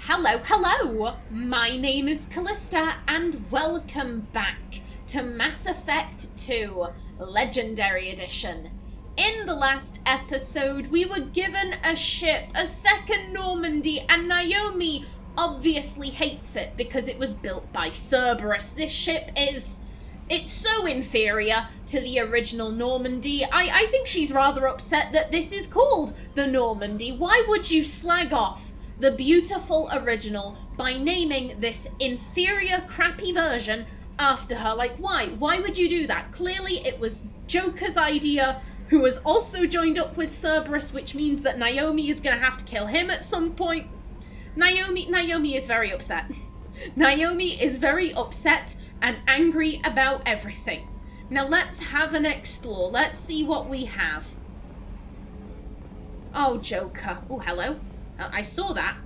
Hello! My name is Callista, and welcome back to Mass Effect 2 Legendary Edition. In the last episode, we were given a ship, a second Normandy, and Naomi obviously hates it because it was built by Cerberus. This ship it's so inferior to the original Normandy. I think she's rather upset that this is called the Normandy. Why would you slag off the beautiful original by naming this inferior, crappy version after her? Like, why? Why would you do that? Clearly it was Joker's idea, who was also joined up with Cerberus, which means that Naomi is going to have to kill him at some point. Naomi is very upset. Naomi is very upset and angry about everything. Now let's have an explore. Let's see what we have. Oh, Joker. Oh, hello. I saw that.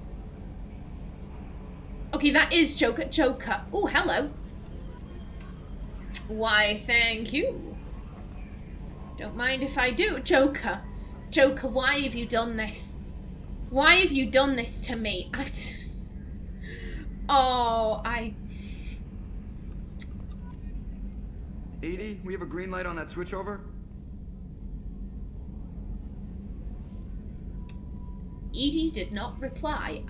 Okay, that is Joker. Oh, hello. Why, thank you. Don't mind if I do. Joker, why have you done this? Why have you done this to me? EDI, we have a green light on that switchover? EDI did not reply.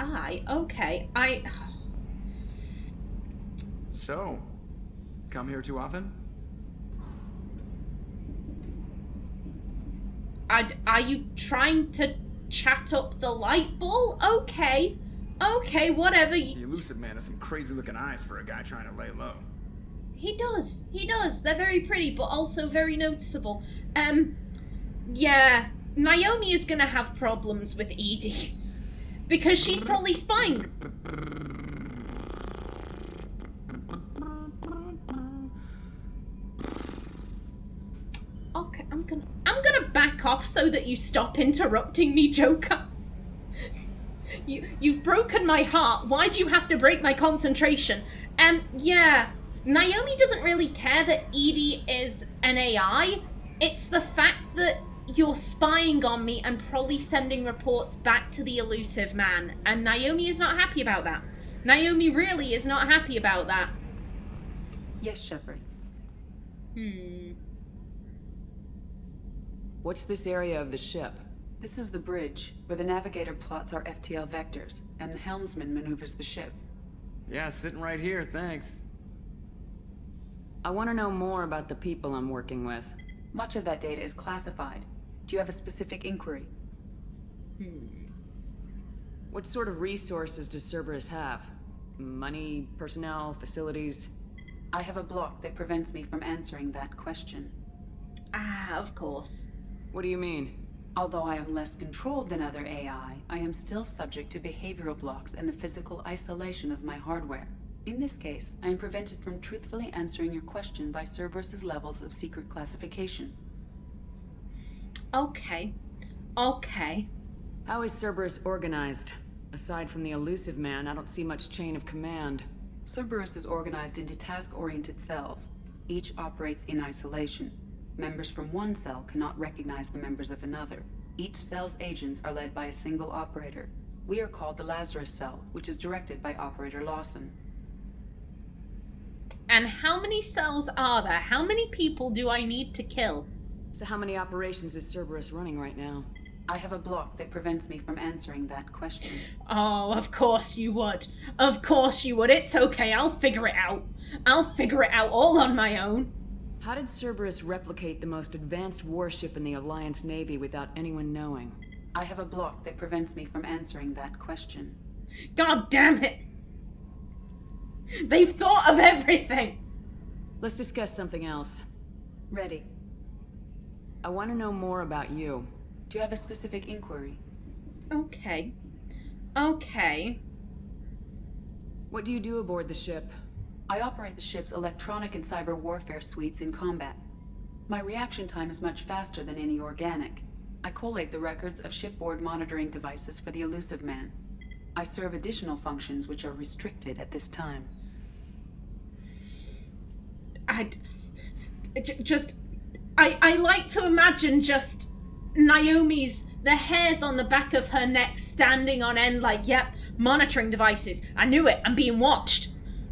So, come here too often? Are you trying to chat up the light ball? Okay, whatever. The elusive man has some crazy looking eyes for a guy trying to lay low. He does. They're very pretty, but also very noticeable. Yeah, Naomi is gonna have problems with EDI. Because she's probably spying. Okay, I'm gonna back off so that you stop interrupting me, Joker. You've broken my heart. Why do you have to break my concentration? Yeah, Naomi doesn't really care that EDI is an AI. It's the fact that you're spying on me and probably sending reports back to the elusive man. And Naomi is not happy about that. Naomi really is not happy about that. Yes, Shepard. What's this area of the ship? This is the bridge, where the navigator plots our FTL vectors, and the helmsman maneuvers the ship. Yeah, sitting right here, thanks. I want to know more about the people I'm working with. Much of that data is classified. Do you have a specific inquiry? What sort of resources does Cerberus have? Money, personnel, facilities? I have a block that prevents me from answering that question. Of course. What do you mean? Although I am less controlled than other AI, I am still subject to behavioral blocks and the physical isolation of my hardware. In this case, I am prevented from truthfully answering your question by Cerberus's levels of secret classification. Okay. How is Cerberus organized? Aside from the elusive man, I don't see much chain of command. Cerberus is organized into task-oriented cells. Each operates in isolation. Members from one cell cannot recognize the members of another. Each cell's agents are led by a single operator. We are called the Lazarus Cell, which is directed by Operator Lawson. And how many cells are there? How many people do I need to kill? So how many operations is Cerberus running right now? I have a block that prevents me from answering that question. Oh, of course you would. It's okay, I'll figure it out. I'll figure it out all on my own. How did Cerberus replicate the most advanced warship in the Alliance Navy without anyone knowing? I have a block that prevents me from answering that question. God damn it! They've thought of everything! Let's discuss something else. Ready. I want to know more about you. Do you have a specific inquiry? Okay. What do you do aboard the ship? I operate the ship's electronic and cyber warfare suites in combat. My reaction time is much faster than any organic. I collate the records of shipboard monitoring devices for the elusive man. I serve additional functions which are restricted at this time. I like to imagine just Naomi's, the hairs on the back of her neck standing on end like, yep, Monitoring devices. I knew it. I'm being watched.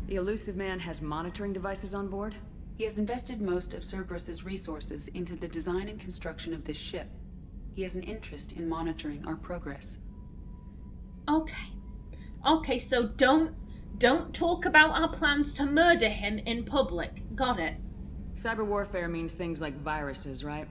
The elusive man has monitoring devices on board? He has invested most of Cerberus's resources into the design and construction of this ship. He has an interest in monitoring our progress. Okay. Okay, so don't talk about our plans to murder him in public. Got it. Cyber warfare means things like viruses, right?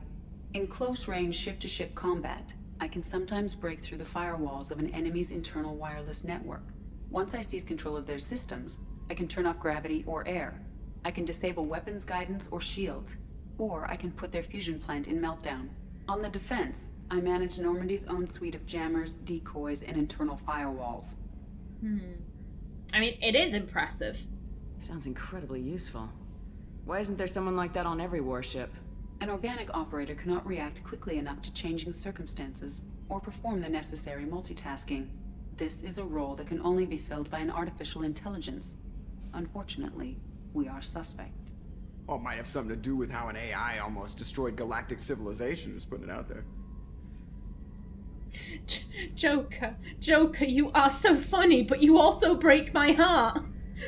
In close-range ship-to-ship combat, I can sometimes break through the firewalls of an enemy's internal wireless network. Once I seize control of their systems, I can turn off gravity or air. I can disable weapons guidance or shields, or I can put their fusion plant in meltdown. On the defense, I manage Normandy's own suite of jammers, decoys, and internal firewalls. I mean, it is impressive. Sounds incredibly useful. Why isn't there someone like that on every warship? An organic operator cannot react quickly enough to changing circumstances, or perform the necessary multitasking. This is a role that can only be filled by an artificial intelligence. Unfortunately, we are suspect. Well, it might have something to do with how an AI almost destroyed galactic civilization, just putting it out there. Joker, you are so funny, but you also break my heart.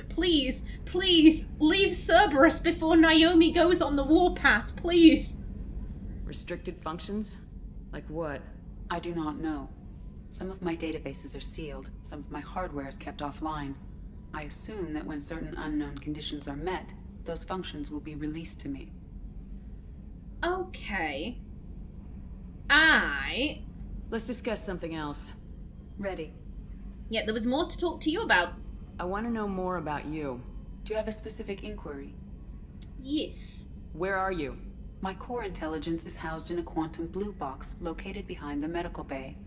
Please, leave Cerberus before Naomi goes on the warpath, please. Restricted functions? Like what? I do not know. Some of my databases are sealed, some of my hardware is kept offline. I assume that when certain unknown conditions are met, those functions will be released to me. Okay. Let's discuss something else. Ready. Yeah, there was more to talk to you about. I want to know more about you. Do you have a specific inquiry? Yes. Where are you? My core intelligence is housed in a quantum blue box located behind the medical bay.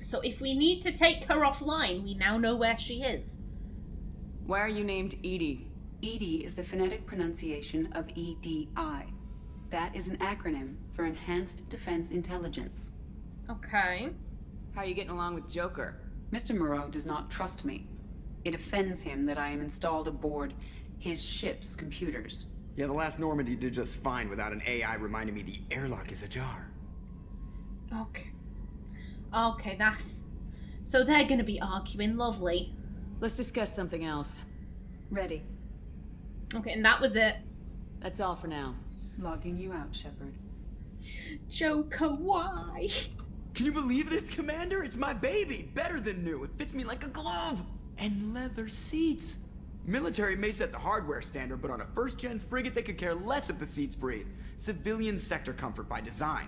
So if we need to take her offline, we now know where she is. Why are you named Edie? EDI is the phonetic pronunciation of EDI. That is an acronym for Enhanced Defense Intelligence. Okay. How are you getting along with Joker? Mr. Moreau does not trust me. It offends him that I am installed aboard his ship's computers. Yeah, the last Normandy did just fine without an AI reminding me the airlock is ajar. Okay, that's... So they're gonna be arguing, lovely. Let's discuss something else. Ready. Okay, and that was it. That's all for now. Logging you out, Shepard. Joker, why? Can you believe this, Commander? It's my baby! Better than new. It fits me like a glove! And leather seats! Military may set the hardware standard, but on a first-gen frigate they could care less if the seats breathe. Civilian sector comfort by design.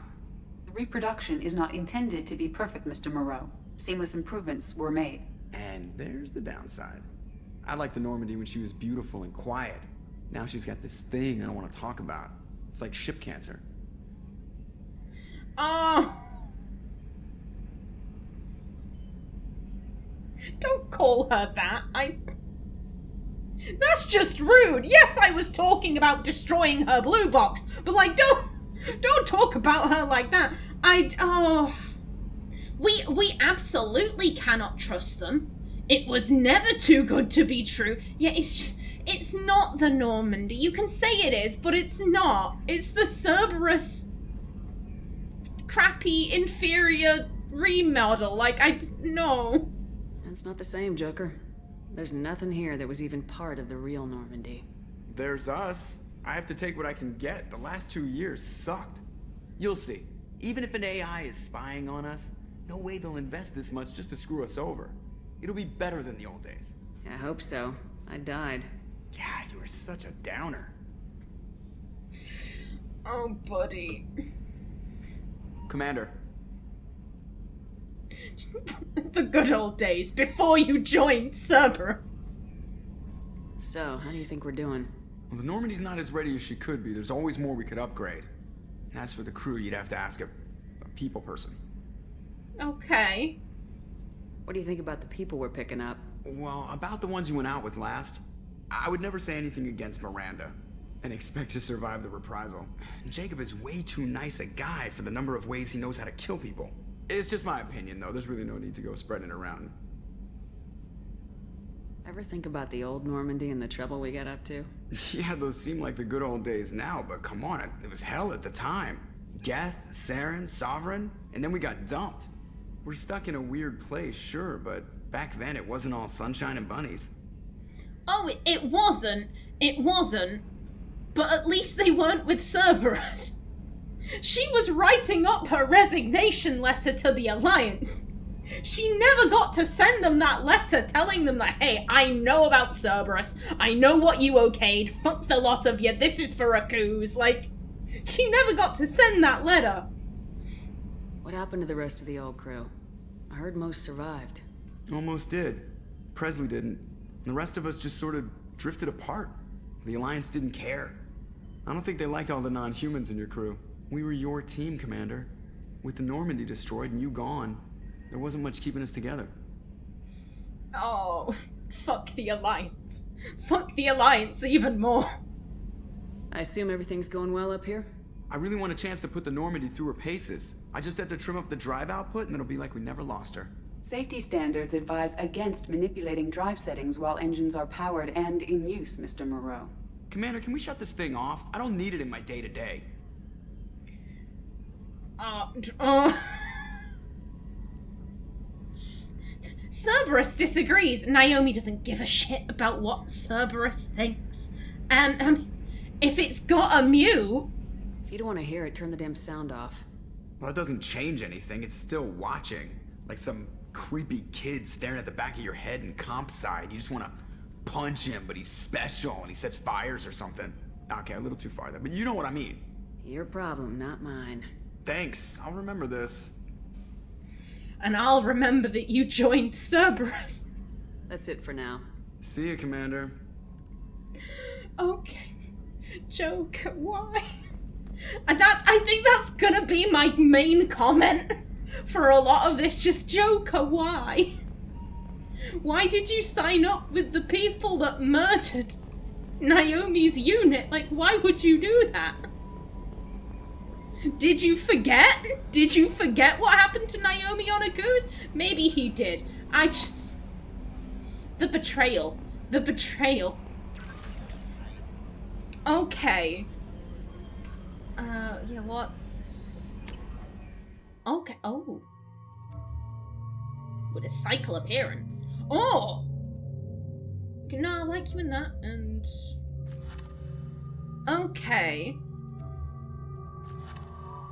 The reproduction is not intended to be perfect, Mr. Moreau. Seamless improvements were made. And there's the downside. I liked the Normandy when she was beautiful and quiet. Now she's got this thing I don't want to talk about. It's like ship cancer. Oh. Don't call her that. That's just rude. Yes, I was talking about destroying her blue box, but like, don't talk about her like that. We absolutely cannot trust them. It was never too good to be true. Yeah, it's not the Normandy. You can say it is, but it's not. It's the Cerberus crappy, inferior remodel. Like, no. That's not the same, Joker. There's nothing here that was even part of the real Normandy. There's us. I have to take what I can get. The last 2 years sucked. You'll see. Even if an AI is spying on us, no way they'll invest this much just to screw us over. It'll be better than the old days. I hope so. I died. Yeah, you were such a downer. Oh, buddy. Commander. The good old days, before you joined Cerberus. So, how do you think we're doing? Well, the Normandy's not as ready as she could be. There's always more we could upgrade. And as for the crew, you'd have to ask a people person. Okay. What do you think about the people we're picking up? Well, about the ones you went out with last, I would never say anything against Miranda and expect to survive the reprisal. Jacob is way too nice a guy for the number of ways he knows how to kill people. It's just my opinion, though. There's really no need to go spreading it around. Ever think about the old Normandy and the trouble we got up to? Yeah, those seem like the good old days now, but come on, it was hell at the time. Geth, Saren, Sovereign, and then we got dumped. We're stuck in a weird place, sure, but Back then, it wasn't all sunshine and bunnies. Oh, it wasn't. It wasn't. But at least they weren't with Cerberus. She was writing up her resignation letter to the Alliance. She never got to send them that letter telling them that, hey, I know about Cerberus. I know what you okayed. Fuck the lot of you. This is for a coos. Like, she never got to send that letter. What happened to the rest of the old crew? I heard most survived. Almost did. Presley didn't. The rest of us just sort of drifted apart. The Alliance didn't care. I don't think they liked all the non-humans in your crew. We were your team, Commander. With the Normandy destroyed and you gone, there wasn't much keeping us together. Oh, fuck the Alliance. Fuck the Alliance even more. I assume everything's going well up here? I really want a chance to put the Normandy through her paces. I just have to trim up the drive output and it'll be like we never lost her. Safety standards advise against manipulating drive settings while engines are powered and in use, Mr. Moreau. Commander, can we shut this thing off? I don't need it in my day-to-day. Cerberus disagrees. Naomi doesn't give a shit about what Cerberus thinks. And, if it's got a mute... If you don't want to hear it, turn the damn sound off. Well, it doesn't change anything. It's still watching. Like some creepy kid staring at the back of your head in comp side. You just want to punch him, but he's special and he sets fires or something. Okay, a little too far there, but you know what I mean. Your problem, not mine. Thanks, I'll remember this. And I'll remember that you joined Cerberus. That's it for now. See you, Commander. Okay. Joke, why? And I think that's gonna be my main comment for a lot of this. Just Joker, why? Why did you sign up with the people that murdered Naomi's unit? Like, why would you do that? Did you forget? Did you forget what happened to Naomi on a goose? Maybe he did. The betrayal. The betrayal. Okay. Yeah, what's... Okay, oh. With a cycle appearance. Oh! No, I like you in that, and... Okay.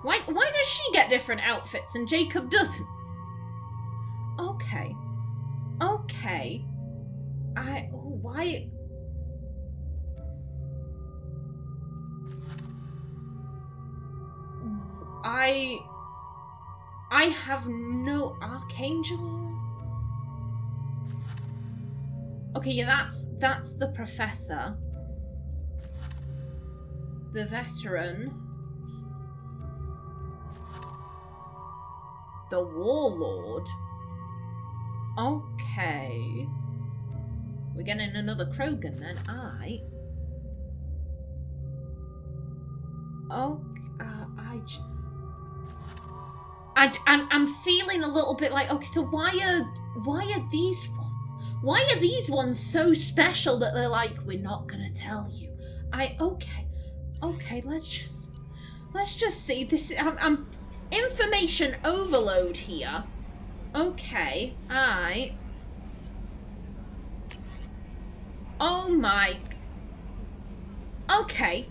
Why does she get different outfits and Jacob doesn't? Okay. Okay. Why... I have no Archangel. Okay, yeah, that's the Professor. The Veteran. The Warlord. Okay. We're getting another Krogan then. I'm feeling a little bit like, okay, so why are these ones so special that they're like, we're not gonna tell you? Okay, let's just see. This I'm information overload here. Okay, oh my. Okay.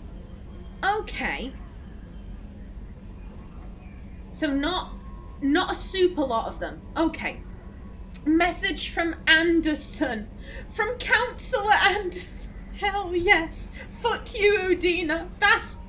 So not a super lot of them. Okay. Message from Anderson. From Counselor Anderson. Hell yes. Fuck you, Udina. That's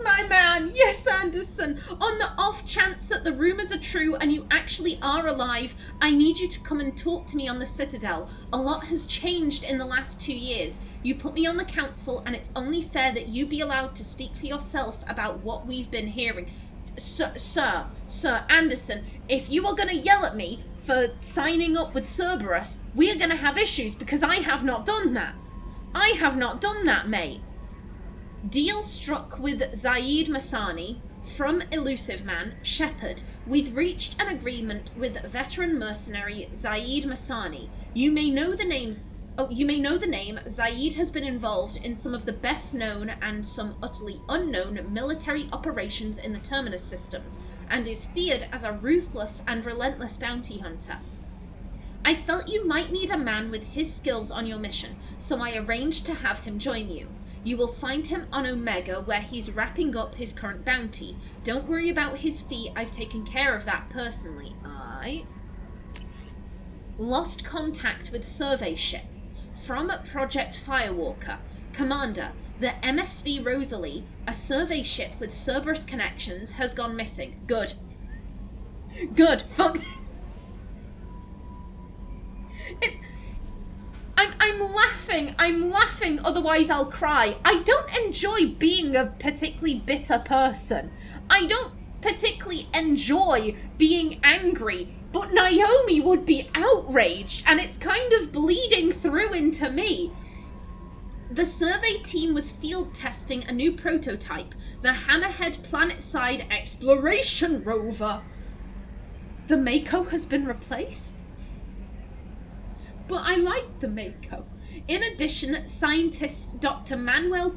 my man. Yes, Anderson. On the off chance that the rumors are true and you actually are alive, I need you to come and talk to me on the Citadel. A lot has changed in the last 2 years. You put me on the council and it's only fair that you be allowed to speak for yourself about what we've been hearing. Sir Anderson, if you are going to yell at me for signing up with Cerberus, we are going to have issues because I have not done that. I have not done that, mate. Deal struck with Zaid Masani from Elusive Man, Shepard. We've reached an agreement with veteran mercenary Zaid Masani. You may know the name. Zaid has been involved in some of the best known and some utterly unknown military operations in the Terminus systems, and is feared as a ruthless and relentless bounty hunter. I felt you might need a man with his skills on your mission, so I arranged to have him join you. You will find him on Omega, where he's wrapping up his current bounty. Don't worry about his fee, I've taken care of that personally. Lost contact with survey ship. From Project Firewalker. Commander, the MSV Rosalie, a survey ship with Cerberus connections, has gone missing. Good. Good. Fuck. I'm laughing, otherwise I'll cry. I don't enjoy being a particularly bitter person. I don't particularly enjoy being angry, but Naomi would be outraged, and it's kind of bleeding through into me. The survey team was field testing a new prototype, the Hammerhead Planet-side Exploration Rover. The Mako has been replaced? But I like the Mako. In addition, scientist Dr. Manuel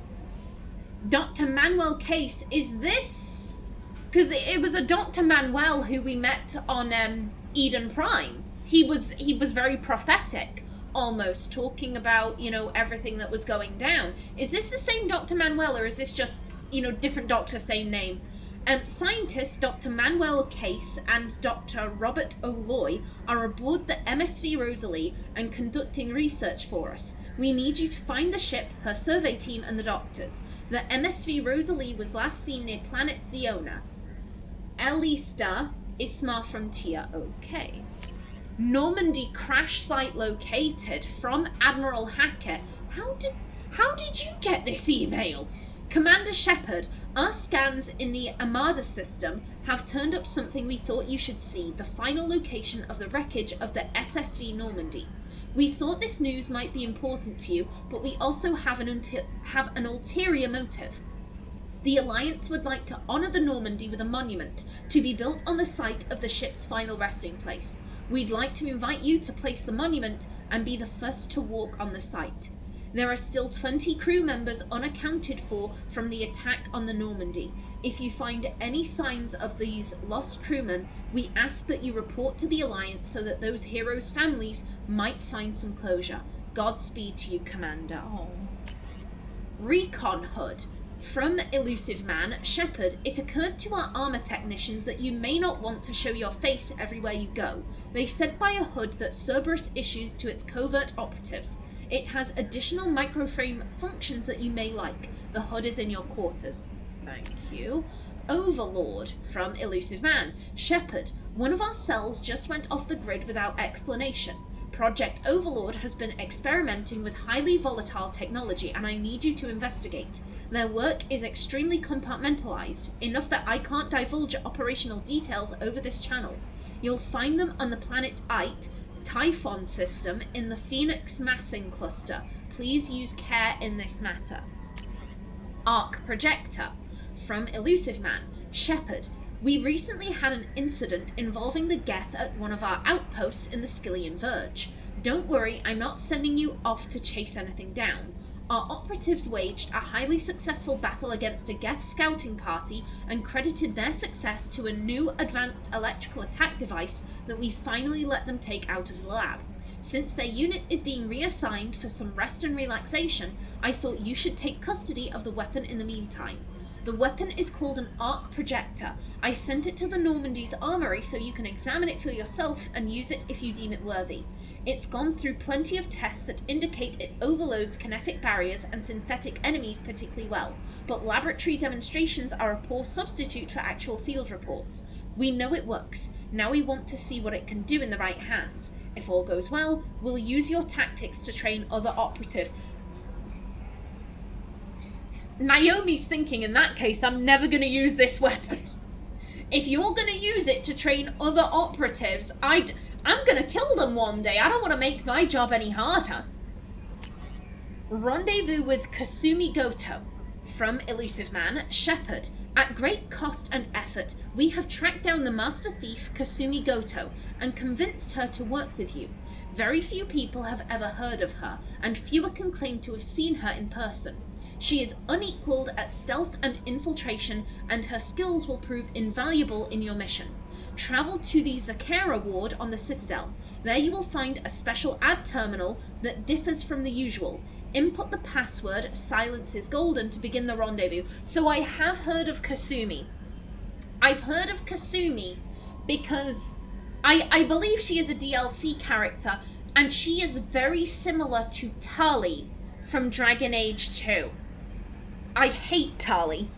Case, is this... Because it was a Dr. Manuel who we met on Eden Prime. He was very prophetic, almost, talking about, you know, everything that was going down. Is this the same Dr. Manuel, or is this just, you know, different doctor, same name? Scientists Dr. Manuel Case and Dr. Robert O'Loy are aboard the MSV Rosalie and conducting research for us. We need you to find the ship, her survey team, and the doctors. The MSV Rosalie was last seen near planet Ziona. Elista Isma Frontier. Okay. Normandy crash site located. From Admiral Hackett. How did you get this email? Commander Shepard, our scans in the Armada system have turned up something we thought you should see, the final location of the wreckage of the SSV Normandy. We thought this news might be important to you, but we also have an ulterior motive. The Alliance would like to honour the Normandy with a monument to be built on the site of the ship's final resting place. We'd like to invite you to place the monument and be the first to walk on the site. There are still 20 crew members unaccounted for from the attack on the Normandy. If you find any signs of these lost crewmen, we ask that you report to the Alliance so that those heroes' families might find some closure. Godspeed to you, Commander. Oh. Recon HUD. From Elusive Man, Shepard, it occurred to our armor technicians that you may not want to show your face everywhere you go. They said by a HUD that Cerberus issues to its covert operatives. It has additional microframe functions that you may like. The HUD is in your quarters. Thank you. Overlord, from Elusive Man. Shepard, one of our cells just went off the grid without explanation. Project Overlord has been experimenting with highly volatile technology, and I need you to investigate. Their work is extremely compartmentalized, enough that I can't divulge operational details over this channel. You'll find them on the planet Typhon system in the Phoenix Massing Cluster. Please use care in this matter. Arc Projector. From Elusive Man. Shepard, we recently had an incident involving the Geth at one of our outposts in the Skillian Verge. Don't worry, I'm not sending you off to chase anything down. Our operatives waged a highly successful battle against a Geth scouting party and credited their success to a new advanced electrical attack device that we finally let them take out of the lab. Since their unit is being reassigned for some rest and relaxation, I thought you should take custody of the weapon in the meantime. The weapon is called an arc projector. I sent it to the Normandy's armory so you can examine it for yourself and use it if you deem it worthy. It's gone through plenty of tests that indicate it overloads kinetic barriers and synthetic enemies particularly well, but laboratory demonstrations are a poor substitute for actual field reports. We know it works. Now we want to see what it can do in the right hands. If all goes well, we'll use your tactics to train other operatives. Naomi's thinking, in that case, I'm never going to use this weapon. If you're going to use it to train other operatives, I'm going to kill them one day. I don't want to make my job any harder. Rendezvous with Kasumi Goto. From Elusive Man, Shepard. At great cost and effort, we have tracked down the master thief Kasumi Goto and convinced her to work with you. Very few people have ever heard of her, and fewer can claim to have seen her in person. She is unequaled at stealth and infiltration, and her skills will prove invaluable in your mission. travel to the Zakera ward on the Citadel. There you will find a special ad terminal that differs from the usual. Input the password Silence is Golden to begin the rendezvous. So I have heard of Kasumi. I've heard of Kasumi because I believe she is a DLC character, and she is very similar to Tali from Dragon Age 2. I hate Tali.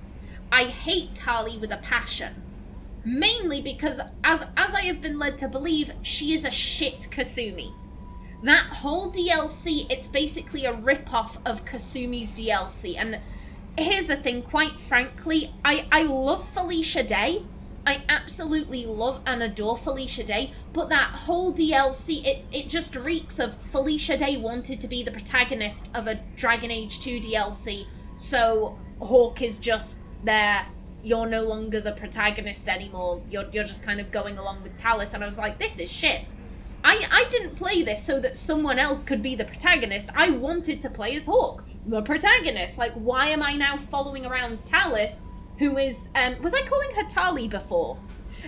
I hate Tali with a passion. Mainly because, as I have been led to believe, she is a shit Kasumi. That whole DLC, it's basically a rip-off of Kasumi's DLC. And here's the thing, quite frankly, I love Felicia Day. I absolutely love and adore Felicia Day, but that whole DLC, it just reeks of Felicia Day wanted to be the protagonist of a Dragon Age 2 DLC, so Hawke is just there. You're no longer the protagonist anymore. You're just kind of going along with Talus, and I was like, this is shit. I didn't play this so that someone else could be the protagonist. I wanted to play as Hawke, the protagonist. Like, why am I now following around Talus, who is, was I calling her Tali before?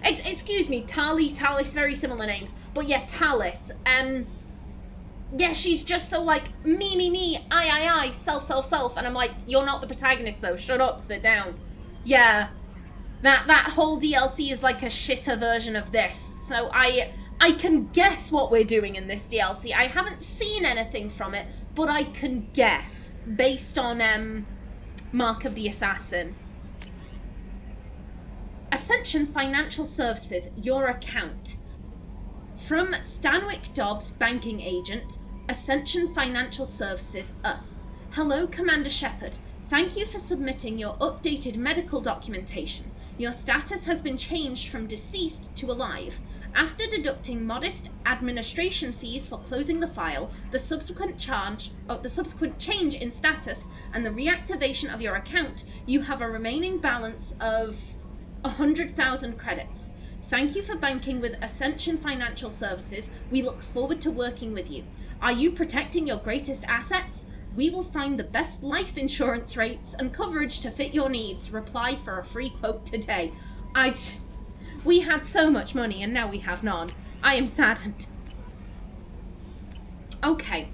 Excuse me, Tali, Talus, very similar names. But yeah, Talus. Yeah, she's just so like, me, I, self. And I'm like, you're not the protagonist though. Shut up, sit down. Yeah, that whole DLC is like a shitter version of this. So I can guess what we're doing in this DLC. I haven't seen anything from it, but I can guess based on Mark of the Assassin. Ascension Financial Services, your account. From Stanwyck Dobbs, banking agent, Ascension Financial Services, Earth. Hello, Commander Shepard. Thank you for submitting your updated medical documentation. Your status has been changed from deceased to alive. After deducting modest administration fees for closing the file, the subsequent change in status, and the reactivation of your account, you have a remaining balance of 100,000 credits. Thank you for banking with Ascension Financial Services. We look forward to working with you. Are you protecting your greatest assets? We will find the best life insurance rates and coverage to fit your needs. Reply for a free quote today. We had so much money and now we have none. I am saddened. Okay.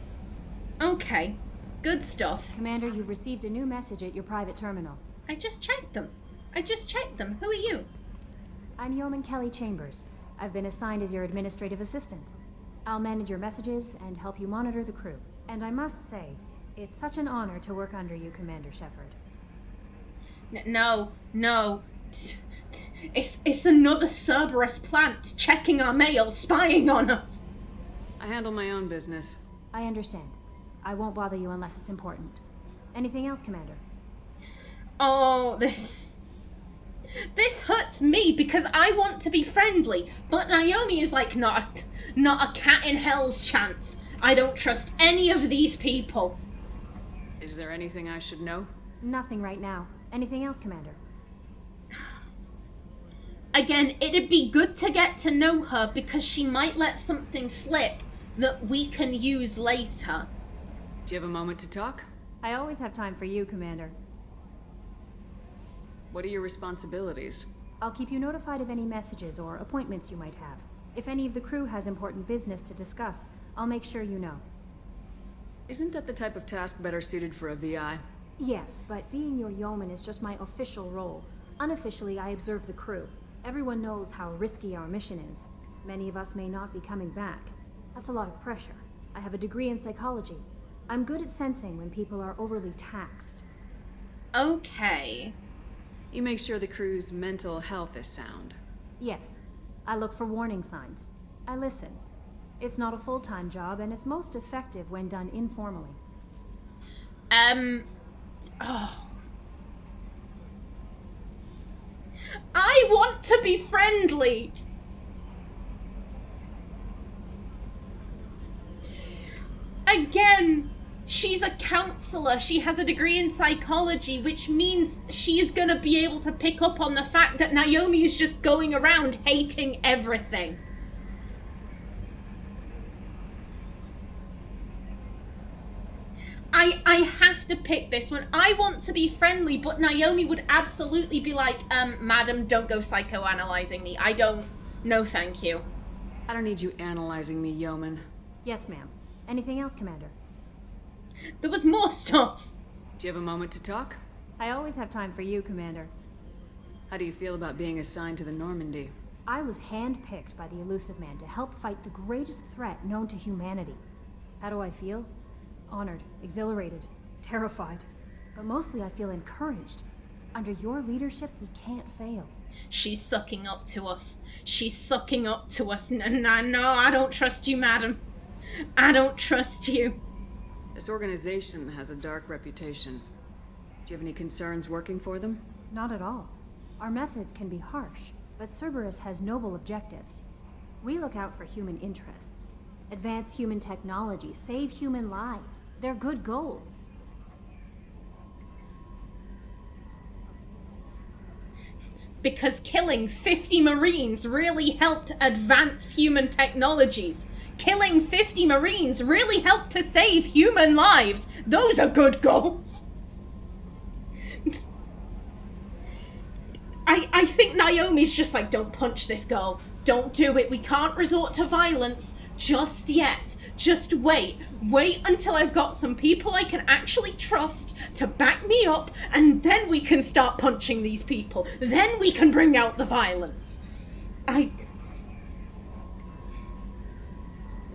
Good stuff. Commander, you've received a new message at your private terminal. I just checked them. Who are you? I'm Yeoman Kelly Chambers. I've been assigned as your administrative assistant. I'll manage your messages and help you monitor the crew. And I must say, it's such an honor to work under you, Commander Shepard. No. It's another Cerberus plant checking our mail, spying on us. I handle my own business. I understand. I won't bother you unless it's important. Anything else, Commander? Oh, this hurts me because I want to be friendly, but Naomi is like, not a cat in hell's chance. I don't trust any of these people. Is there anything I should know? Nothing right now. Anything else, Commander? Again, it'd be good to get to know her because she might let something slip that we can use later. Do you have a moment to talk? I always have time for you, Commander. What are your responsibilities? I'll keep you notified of any messages or appointments you might have. If any of the crew has important business to discuss, I'll make sure you know. Isn't that the type of task better suited for a VI? Yes, but being your yeoman is just my official role. Unofficially, I observe the crew. Everyone knows how risky our mission is. Many of us may not be coming back. That's a lot of pressure. I have a degree in psychology. I'm good at sensing when people are overly taxed. Okay. You make sure the crew's mental health is sound. Yes. I look for warning signs. I listen. It's not a full-time job, and it's most effective when done informally. I want to be friendly. Again, she's a counselor. She has a degree in psychology, which means she's gonna be able to pick up on the fact that Naomi is just going around hating everything. I have to pick this one. I want to be friendly, but Naomi would absolutely be like, madam, don't go psychoanalyzing me. I don't No, thank you. I don't need you analyzing me, yeoman. Yes, ma'am. Anything else, Commander? There was more stuff. Do you have a moment to talk? I always have time for you, Commander. How do you feel about being assigned to the Normandy? I was handpicked by the Elusive Man to help fight the greatest threat known to humanity. How do I feel? Honored, exhilarated, terrified. But mostly I feel encouraged. Under your leadership, we can't fail. She's sucking up to us. She's sucking up to us. No, I don't trust you, madam. I don't trust you. This organization has a dark reputation. Do you have any concerns working for them? Not at all. Our methods can be harsh, but Cerberus has noble objectives. We look out for human interests. Advance human technology, save human lives. They're good goals. Because killing 50 Marines really helped advance human technologies. Killing 50 Marines really helped to save human lives. Those are good goals. I think Naomi's just like, don't punch this girl. Don't do it. We can't resort to violence just yet. Just wait. Wait until I've got some people I can actually trust to back me up, and then we can start punching these people. Then we can bring out the violence. It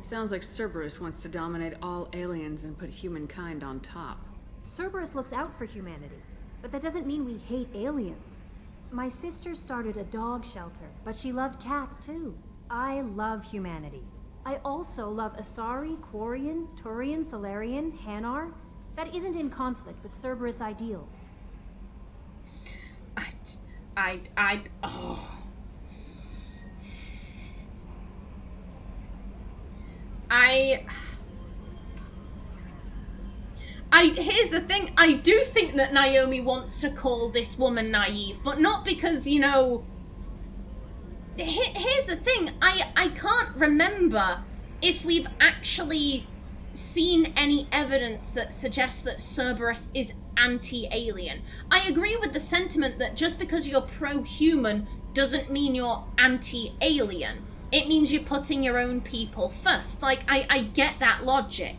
sounds like Cerberus wants to dominate all aliens and put humankind on top. Cerberus looks out for humanity, but that doesn't mean we hate aliens. My sister started a dog shelter, but she loved cats too. I love humanity. I also love Asari, Quarian, Turian, Solarian, Hanar. That isn't in conflict with Cerberus ideals. Here's the thing, I do think that Naomi wants to call this woman naive, but not because, you know... Here's the thing, I can't remember if we've actually seen any evidence that suggests that Cerberus is anti-alien. I agree with the sentiment that just because you're pro-human doesn't mean you're anti-alien. It means you're putting your own people first. Like, I get that logic.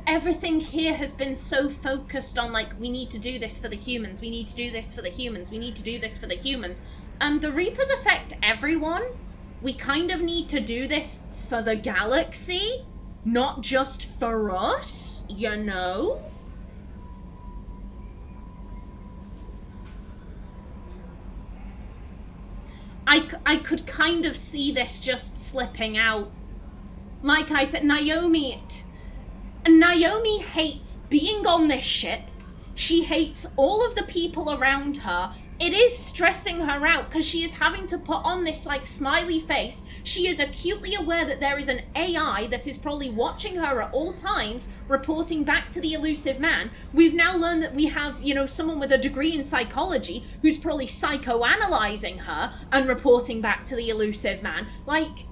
Everything here has been so focused on, like, we need to do this for the humans, we need to do this for the humans, we need to do this for the humans. The Reapers affect everyone. We kind of need to do this for the galaxy, not just for us, you know? I could kind of see this just slipping out. Like I said, Naomi hates being on this ship. She hates all of the people around her. It is stressing her out because she is having to put on this, like, smiley face. She is acutely aware that there is an AI that is probably watching her at all times, reporting back to the Elusive Man. We've now learned that we have, you know, someone with a degree in psychology who's probably psychoanalyzing her and reporting back to the Elusive Man. Like,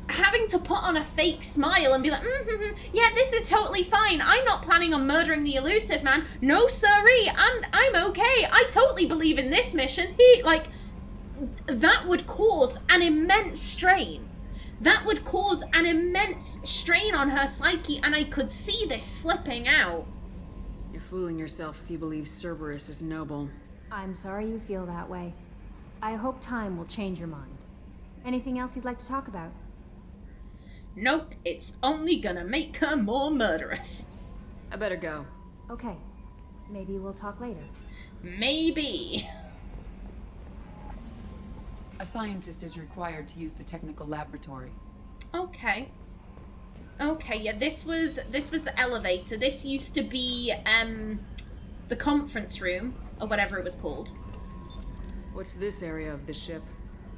having to put on a fake smile and be like, yeah, this is totally fine. I'm not planning on murdering the Elusive Man. No, sirree, I'm okay. I totally believe in this mission. That would cause an immense strain. That would cause an immense strain on her psyche, and I could see this slipping out. You're fooling yourself if you believe Cerberus is noble. I'm sorry you feel that way. I hope time will change your mind. Anything else you'd like to talk about? Nope, it's only gonna make her more murderous. I better go. Okay. Maybe we'll talk later. Maybe. A scientist is required to use the technical laboratory. Okay. Okay, yeah, this was the elevator. This used to be the conference room, or whatever it was called. What's this area of the ship?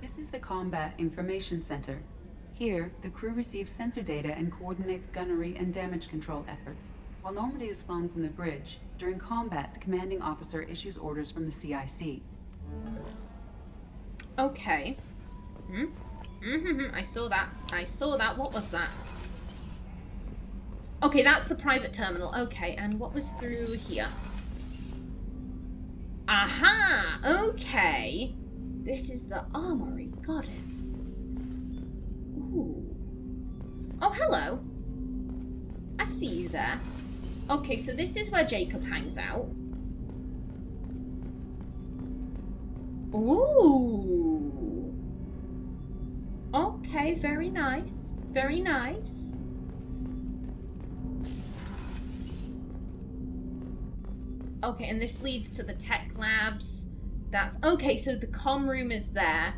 This is the Combat Information Center. Here, the crew receives sensor data and coordinates gunnery and damage control efforts. While Normandy is flown from the bridge, during combat, the commanding officer issues orders from the CIC. Okay. I saw that. I saw that. What was that? Okay, that's the private terminal. Okay, and what was through here? Aha! Okay. This is the armory. Got it. Ooh. Oh, hello. I see you there. Okay, so this is where Jacob hangs out. Ooh. Okay, very nice. Very nice. Okay, and this leads to the tech labs. That's... Okay, so the comm room is there.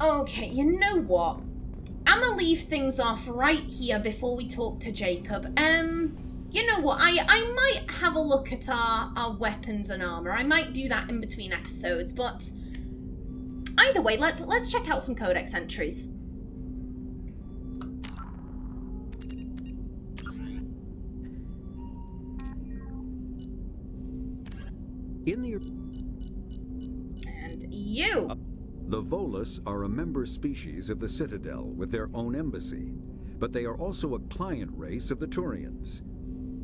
Okay, you know what? I'm gonna leave things off right here before we talk to Jacob. You know what? I might have a look at our weapons and armor. I might do that in between episodes, but either way, let's check out some codex entries. And you. The Volus are a member species of the Citadel with their own embassy, but they are also a client race of the Turians.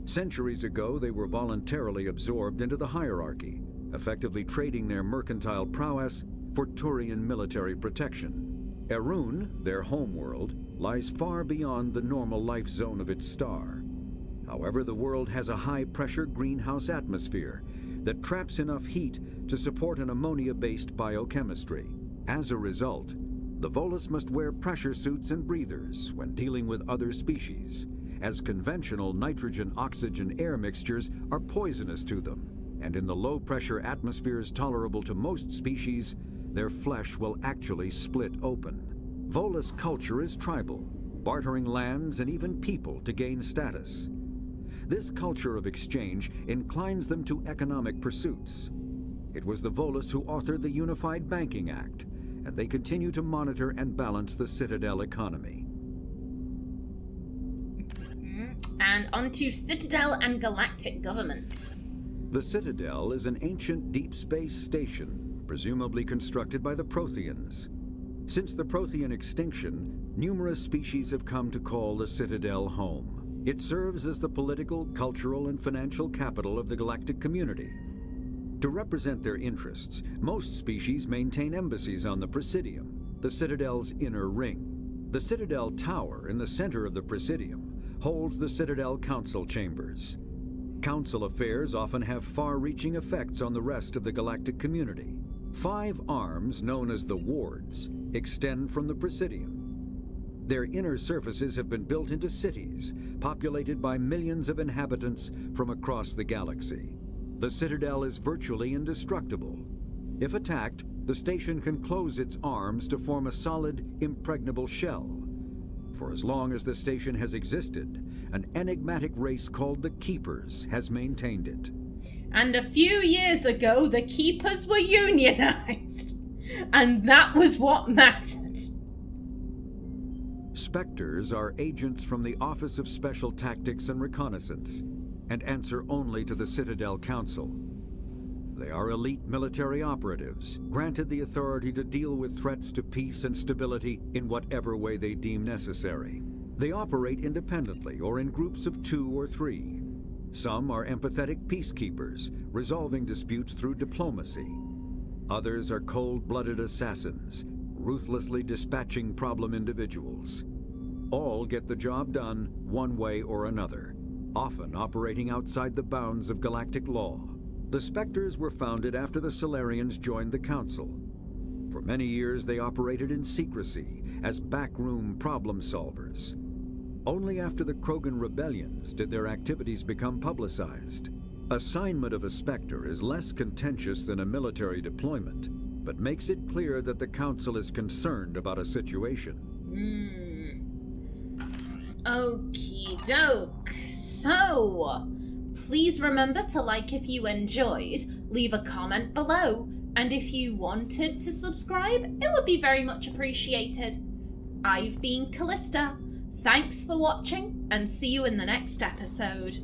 Centuries ago, they were voluntarily absorbed into the hierarchy, effectively trading their mercantile prowess for Turian military protection. Erun, their homeworld, lies far beyond the normal life zone of its star. However, the world has a high-pressure greenhouse atmosphere that traps enough heat to support an ammonia-based biochemistry. As a result, the Volus must wear pressure suits and breathers when dealing with other species, as conventional nitrogen-oxygen-air mixtures are poisonous to them, and in the low-pressure atmospheres tolerable to most species, their flesh will actually split open. Volus culture is tribal, bartering lands and even people to gain status. This culture of exchange inclines them to economic pursuits. It was the Volus who authored the Unified Banking Act, and they continue to monitor and balance the Citadel economy. And onto Citadel and Galactic Government. The Citadel is an ancient deep space station, presumably constructed by the Protheans. Since the Prothean extinction, numerous species have come to call the Citadel home. It serves as the political, cultural, and financial capital of the galactic community. To represent their interests, most species maintain embassies on the Presidium, the Citadel's inner ring. The Citadel Tower in the center of the Presidium holds the Citadel Council Chambers. Council affairs often have far-reaching effects on the rest of the galactic community. 5 arms, known as the Wards, extend from the Presidium. Their inner surfaces have been built into cities, populated by millions of inhabitants from across the galaxy. The Citadel is virtually indestructible. If attacked, the station can close its arms to form a solid, impregnable shell. For as long as the station has existed, an enigmatic race called the Keepers has maintained it. And a few years ago, the Keepers were unionized. And that was what mattered. Spectres are agents from the Office of Special Tactics and Reconnaissance, and answer only to the Citadel Council. They are elite military operatives, granted the authority to deal with threats to peace and stability in whatever way they deem necessary. They operate independently or in groups of 2 or 3. Some are empathetic peacekeepers, resolving disputes through diplomacy. Others are cold-blooded assassins, ruthlessly dispatching problem individuals. All get the job done one way or another, often operating outside the bounds of galactic law. The Spectres were founded after the Solarians joined the Council. For many years, they operated in secrecy as backroom problem solvers. Only after the Krogan rebellions did their activities become publicized. Assignment of a Spectre is less contentious than a military deployment, but makes it clear that the Council is concerned about a situation. Okie doke. So, please remember to like if you enjoyed, leave a comment below, and if you wanted to subscribe, it would be very much appreciated. I've been Kallista. Thanks for watching, and see you in the next episode.